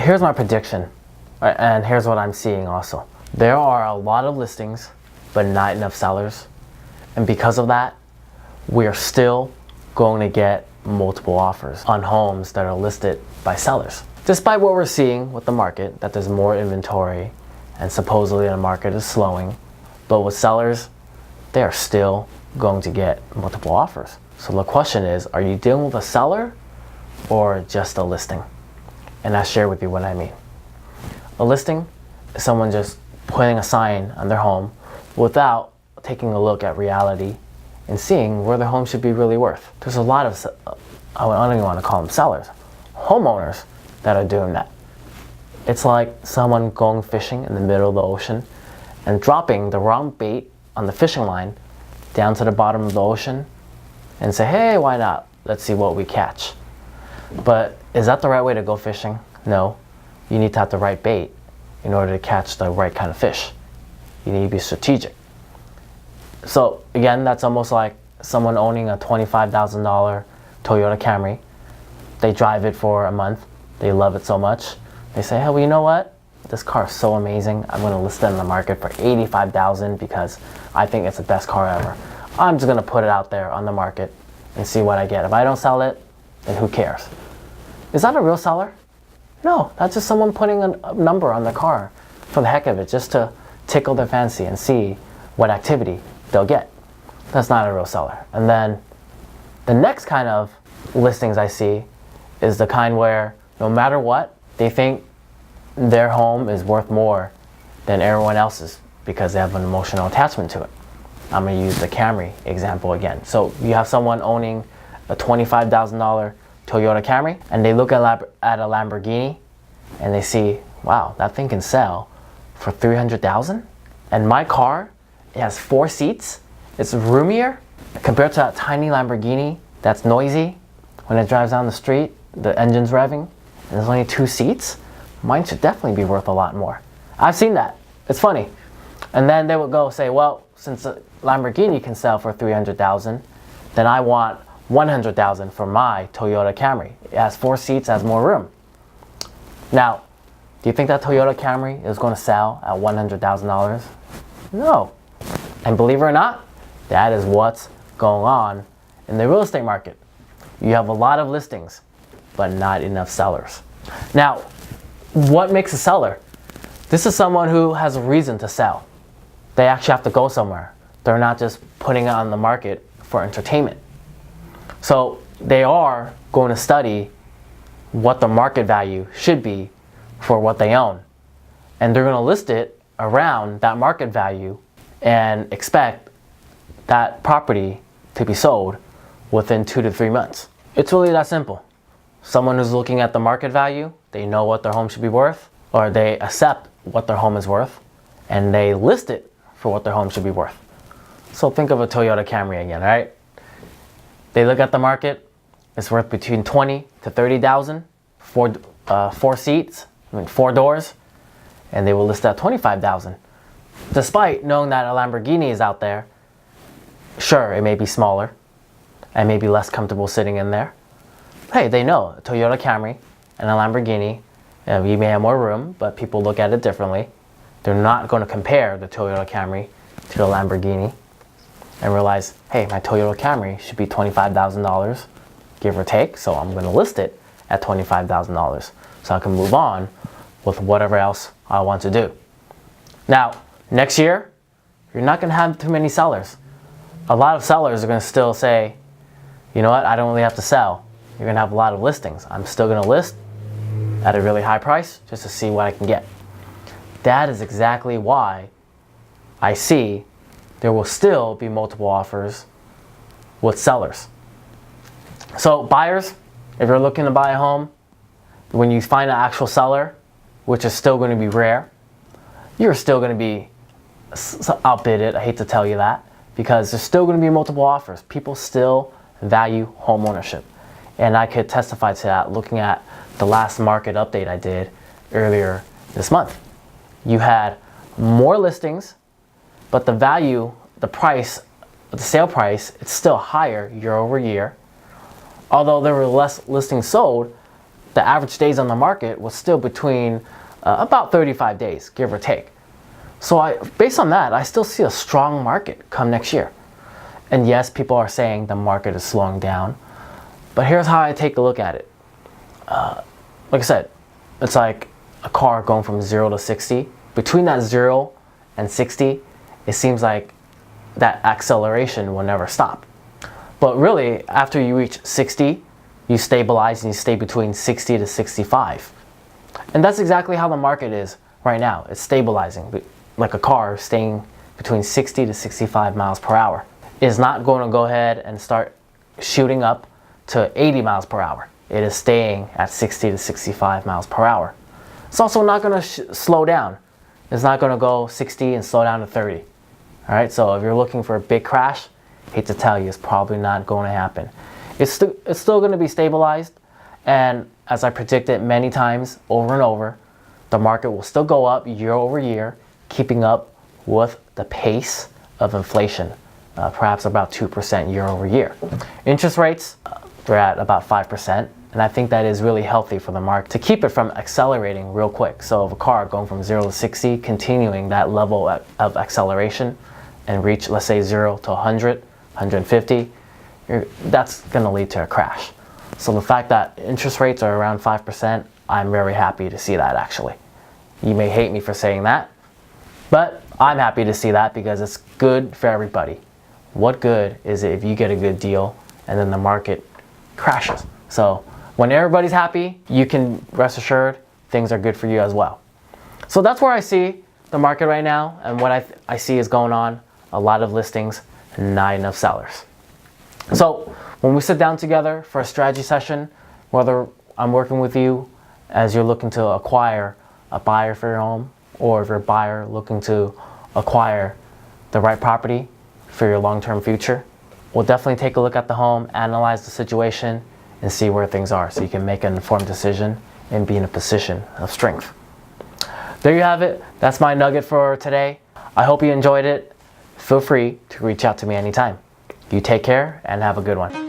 Here's my prediction, and here's what I'm seeing also. There are a lot of listings, but not enough sellers. And because of that, we are still going to get multiple offers on homes that are listed by sellers. Despite what we're seeing with the market, that there's more inventory and supposedly the market is slowing, but with sellers, they are still going to get multiple offers. So the question is, are you dealing with a seller or just a listing? And I'll share with you what I mean. A listing is someone just putting a sign on their home without taking a look at reality and seeing where their home should be really worth. There's a lot of, I don't even want to call them sellers, homeowners that are doing that. It's like someone going fishing in the middle of the ocean and dropping the wrong bait on the fishing line down to the bottom of the ocean and say, hey, why not? Let's see what we catch. But is that the right way to go fishing? No. You need to have the right bait in order to catch the right kind of fish. You need to be strategic. So again, that's almost like someone owning a $25,000 Toyota Camry. They drive it for a month. They love it so much. They say, hey, well, you know what? This car is so amazing. I'm going to list it in the market for $85,000 because I think it's the best car ever. I'm just going to put it out there on the market and see what I get. If I don't sell it, then who cares? Is that a real seller? No, that's just someone putting a number on the car for the heck of it, just to tickle their fancy and see what activity they'll get. That's not a real seller. And then the next kind of listings I see is the kind where no matter what, they think their home is worth more than everyone else's because they have an emotional attachment to it. I'm going to use the Camry example again. So you have someone owning a $25,000 Toyota Camry and they look at a Lamborghini and they see, wow, that thing can sell for $300,000. And my car, it has 4 seats. It's roomier compared to that tiny Lamborghini that's noisy when it drives down the street, the engine's revving, and there's only 2 seats. Mine should definitely be worth a lot more. I've seen that. It's funny. And then they would go say, well, since a Lamborghini can sell for $300,000, then I want $100,000 for my Toyota Camry. It has 4 seats, has more room. Now, do you think that Toyota Camry is going to sell at $100,000? No. And believe it or not, that is what's going on in the real estate market. You have a lot of listings, but not enough sellers. Now, what makes a seller? This is someone who has a reason to sell. They actually have to go somewhere. They're not just putting it on the market for entertainment. So they are going to study what the market value should be for what they own. And they're going to list it around that market value and expect that property to be sold within 2 to 3 months. It's really that simple. Someone who's looking at the market value, they know what their home should be worth, or they accept what their home is worth, and they list it for what their home should be worth. So think of a Toyota Camry again, right? They look at the market, it's worth between $20,000 to $30,000, 4 seats, 4 doors, and they will list at $25,000. Despite knowing that a Lamborghini is out there, sure, it may be smaller and maybe less comfortable sitting in there. Hey, they know a Toyota Camry and a Lamborghini, we may have more room, but people look at it differently. They're not going to compare the Toyota Camry to the Lamborghini and realize, hey, my Toyota Camry should be $25,000, give or take, so I'm going to list it at $25,000 so I can move on with whatever else I want to do. Now, next year, you're not going to have too many sellers. A lot of sellers are going to still say, you know what, I don't really have to sell. You're going to have a lot of listings. I'm still going to list at a really high price just to see what I can get. That is exactly why I see there will still be multiple offers with sellers. So buyers, if you're looking to buy a home, when you find an actual seller, which is still going to be rare, you're still going to be outbidded. I hate to tell you that, because there's still going to be multiple offers. People still value home ownership. And I could testify to that looking at the last market update I did earlier this month. You had more listings, but the value, the price, the sale price, it's still higher year over year. Although there were less listings sold, the average days on the market was still between about 35 days, give or take. So based on that, I still see a strong market come next year. And yes, people are saying the market is slowing down, but here's how I take a look at it. Like I said, it's like a car going from 0 to 60. Between that 0 and 60, it seems like that acceleration will never stop. But really, after you reach 60, you stabilize and you stay between 60 to 65. And that's exactly how the market is right now. It's stabilizing, like a car staying between 60 to 65 miles per hour. It's not going to go ahead and start shooting up to 80 miles per hour. It is staying at 60 to 65 miles per hour. It's also not going to slow down. It's not going to go 60 and slow down to 30. All right, so if you're looking for a big crash, hate to tell you, it's probably not going to happen. It's still going to be stabilized, and as I predicted many times over and over, the market will still go up year over year, keeping up with the pace of inflation, perhaps about 2% year over year. Interest rates, they're at about 5%, and I think that is really healthy for the market to keep it from accelerating real quick. So if a car going from 0 to 60, continuing that level of acceleration and reach, let's say, 0 to 100, 150, that's going to lead to a crash. So the fact that interest rates are around 5%, I'm very happy to see that actually. You may hate me for saying that, but I'm happy to see that because it's good for everybody. What good is it if you get a good deal and then the market crashes? So when everybody's happy, you can rest assured things are good for you as well. So that's where I see the market right now, and what I see is going on. A lot of listings, not enough sellers. So when we sit down together for a strategy session, whether I'm working with you as you're looking to acquire a buyer for your home, or if you're a buyer looking to acquire the right property for your long-term future, we'll definitely take a look at the home, analyze the situation, and see where things are so you can make an informed decision and be in a position of strength. There you have it. That's my nugget for today. I hope you enjoyed it. Feel free to reach out to me anytime. You take care and have a good one.